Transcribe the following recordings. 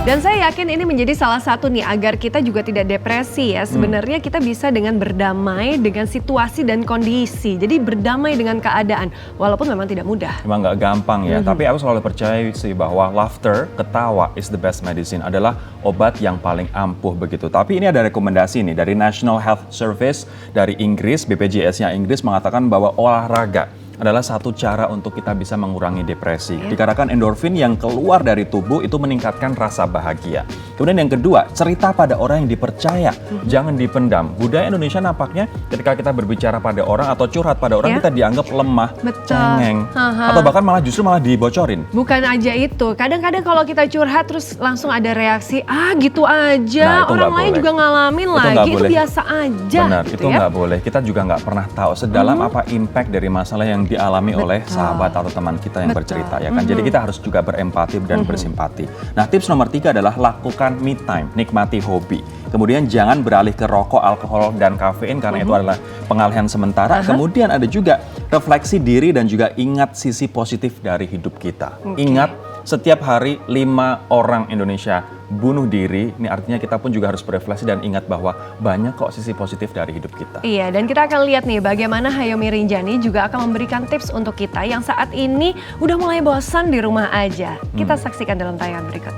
Dan saya yakin ini menjadi salah satu nih agar kita juga tidak depresi ya. Sebenarnya kita bisa dengan berdamai dengan situasi dan kondisi. Jadi berdamai dengan keadaan walaupun memang tidak mudah. Memang nggak gampang ya, tapi aku selalu percaya sih bahwa laughter, ketawa is the best medicine, adalah obat yang paling ampuh begitu. Tapi ini ada rekomendasi nih dari National Health Service dari Inggris, BPJS-nya Inggris mengatakan bahwa olahraga adalah satu cara untuk kita bisa mengurangi depresi. Dikarenakan endorfin yang keluar dari tubuh itu meningkatkan rasa bahagia. Kemudian yang kedua, cerita pada orang yang dipercaya, jangan dipendam. Budaya Indonesia nampaknya ketika kita berbicara pada orang atau curhat pada orang, kita dianggap lemah, cengeng, atau bahkan justru malah dibocorin. Bukan aja itu, kadang-kadang kalau kita curhat terus langsung ada reaksi, gitu aja, orang lain juga ngalamin lagi, itu biasa aja. Benar, gitu itu nggak boleh. Kita juga nggak pernah tahu sedalam apa impact dari masalah yang dialami oleh sahabat atau teman kita yang bercerita ya kan. Jadi kita harus juga berempati dan bersimpati. Nah, tips nomor 3 adalah lakukan me time, nikmati hobi. Kemudian jangan beralih ke rokok, alkohol, dan kafein karena itu adalah pengalihan sementara. Kemudian ada juga refleksi diri dan juga ingat sisi positif dari hidup kita. Ingat, setiap hari 5 orang Indonesia bunuh diri. Ini artinya kita pun juga harus berefleksi dan ingat bahwa banyak kok sisi positif dari hidup kita. Iya, dan kita akan lihat nih bagaimana Hayomi Rinjani juga akan memberikan tips untuk kita yang saat ini udah mulai bosan di rumah aja. Kita saksikan dalam tayangan berikut.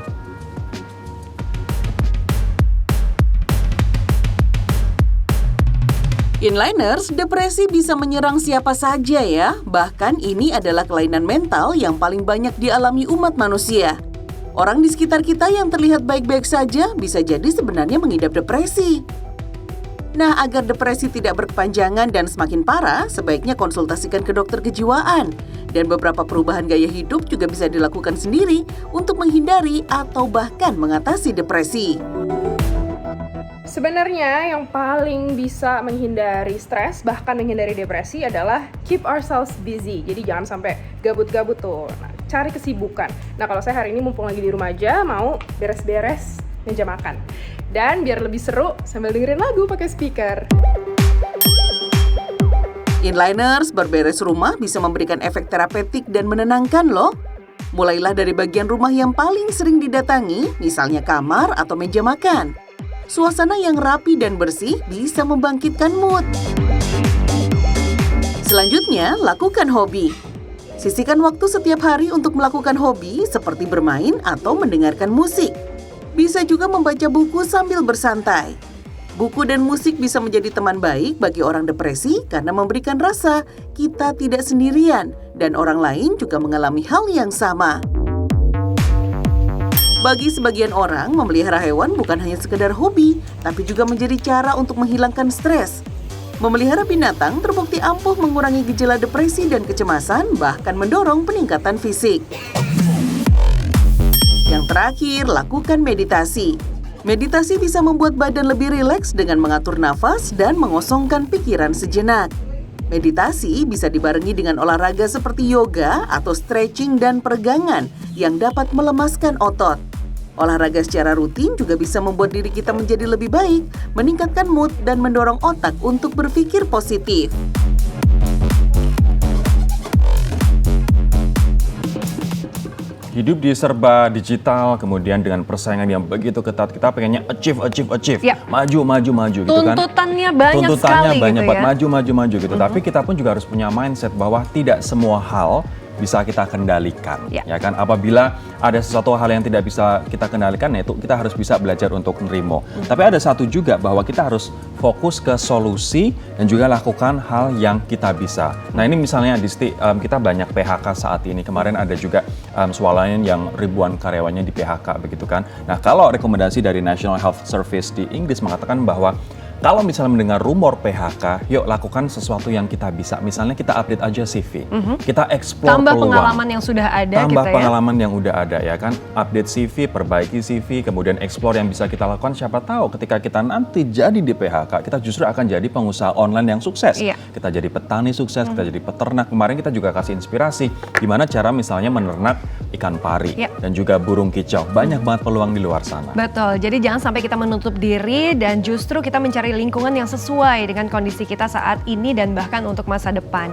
Inliners, depresi bisa menyerang siapa saja ya. Bahkan ini adalah kelainan mental yang paling banyak dialami umat manusia. Orang di sekitar kita yang terlihat baik-baik saja bisa jadi sebenarnya mengidap depresi. Nah, agar depresi tidak berkepanjangan dan semakin parah, sebaiknya konsultasikan ke dokter kejiwaan. Dan beberapa perubahan gaya hidup juga bisa dilakukan sendiri untuk menghindari atau bahkan mengatasi depresi. Sebenarnya yang paling bisa menghindari stres, bahkan menghindari depresi adalah keep ourselves busy. Jadi jangan sampai gabut-gabut tuh. Nah, cari kesibukan. Nah, kalau saya hari ini mumpung lagi di rumah aja, mau beres-beres meja makan. Dan biar lebih seru sambil dengerin lagu pakai speaker. Inliners, berberes rumah bisa memberikan efek terapeutik dan menenangkan loh. Mulailah dari bagian rumah yang paling sering didatangi, misalnya kamar atau meja makan. Suasana yang rapi dan bersih bisa membangkitkan mood. Selanjutnya, lakukan hobi. Sisihkan waktu setiap hari untuk melakukan hobi seperti bermain atau mendengarkan musik. Bisa juga membaca buku sambil bersantai. Buku dan musik bisa menjadi teman baik bagi orang depresi karena memberikan rasa kita tidak sendirian dan orang lain juga mengalami hal yang sama. Bagi sebagian orang, memelihara hewan bukan hanya sekedar hobi, tapi juga menjadi cara untuk menghilangkan stres. Memelihara binatang terbukti ampuh mengurangi gejala depresi dan kecemasan, bahkan mendorong peningkatan fisik. Yang terakhir, lakukan meditasi. Meditasi bisa membuat badan lebih rileks dengan mengatur nafas dan mengosongkan pikiran sejenak. Meditasi bisa dibarengi dengan olahraga seperti yoga atau stretching dan peregangan yang dapat melemaskan otot. Olahraga secara rutin juga bisa membuat diri kita menjadi lebih baik, meningkatkan mood dan mendorong otak untuk berpikir positif. Hidup di serba digital, kemudian dengan persaingan yang begitu ketat, kita pengennya achieve. Maju gitu kan. Tuntutannya banyak sekali banyak gitu ya. maju gitu. Tapi kita pun juga harus punya mindset bahwa tidak semua hal bisa kita kendalikan, ya kan? Apabila ada sesuatu hal yang tidak bisa kita kendalikan, itu kita harus bisa belajar untuk menerima. Tapi ada satu juga bahwa kita harus fokus ke solusi dan juga lakukan hal yang kita bisa. Nah, ini misalnya kita banyak PHK saat ini. Kemarin ada juga swalayan yang ribuan karyawannya di PHK begitu kan. Nah, kalau rekomendasi dari National Health Service di Inggris mengatakan bahwa kalau misalnya mendengar rumor PHK, yuk lakukan sesuatu yang kita bisa. Misalnya kita update aja CV, kita explore tambah peluang. Pengalaman yang sudah ada Tambah gitu pengalaman yang udah ada ya kan. Update CV, perbaiki CV, kemudian explore yang bisa kita lakukan. Siapa tahu ketika kita nanti jadi di PHK, kita justru akan jadi pengusaha online yang sukses. Kita jadi petani sukses, kita jadi peternak. Kemarin kita juga kasih inspirasi gimana cara misalnya menernak ikan pari dan juga burung kicau. Banyak banget peluang di luar sana. Betul, jadi jangan sampai kita menutup diri dan justru kita mencari lingkungan yang sesuai dengan kondisi kita saat ini dan bahkan untuk masa depan.